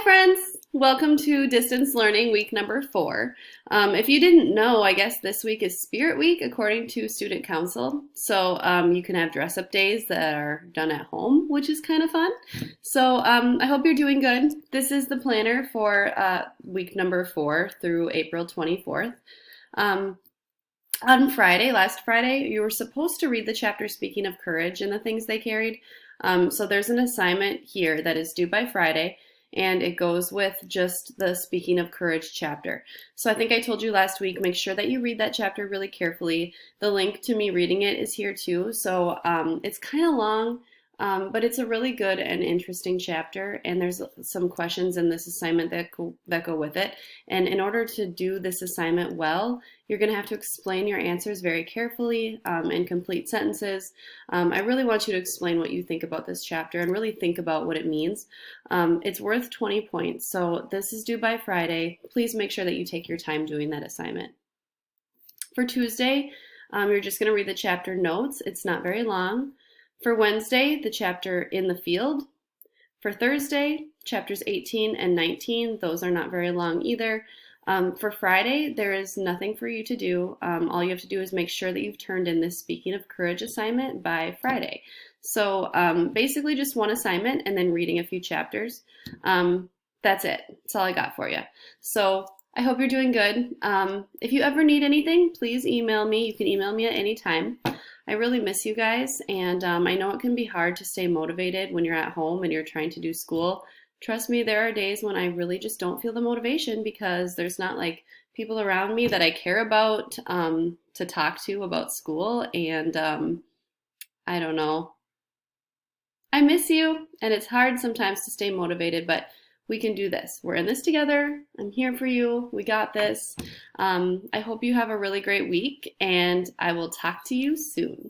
friends! Welcome to Distance Learning week number 4. If you didn't know, I guess this week is Spirit Week according to Student Council. So you can have dress up days that are done at home, which is kind of fun. So I hope you're doing good. This is the planner for week number 4 through April 24th. On Friday, last Friday, you were supposed to read the chapter Speaking of Courage and the things they carried. So there's an assignment here that is due by Friday, and it goes with just the Speaking of Courage chapter. So I think I told you last week, make sure that you read that chapter really carefully. The link to me reading it is here too. So it's kind of long, but it's a really good and interesting chapter, and there's some questions in this assignment that go with it. And in order to do this assignment well, you're going to have to explain your answers very carefully in complete sentences. I really want you to explain what you think about this chapter and really think about what it means. It's worth 20 points, so this is due by Friday. Please make sure that you take your time doing that assignment. For Tuesday, you're just going to read the chapter notes. It's not very long. For Wednesday, the chapter In the Field. For Thursday, chapters 18 and 19. Those are not very long either. For Friday, there is nothing for you to do. All you have to do is make sure that you've turned in this Speaking of Courage assignment by Friday. So basically just one assignment and then reading a few chapters. That's it. That's all I got for you. So I hope you're doing good. If you ever need anything, please email me. You can email me at any time. I really miss you guys, and I know it can be hard to stay motivated when you're at home and you're trying to do school. Trust me, there are days when I really just don't feel the motivation because there's not like people around me that I care about to talk to about school, and I don't know. I miss you, and it's hard sometimes to stay motivated, but we can do this. We're in this together. I'm here for you. We got this. I hope you have a really great week, and I will talk to you soon.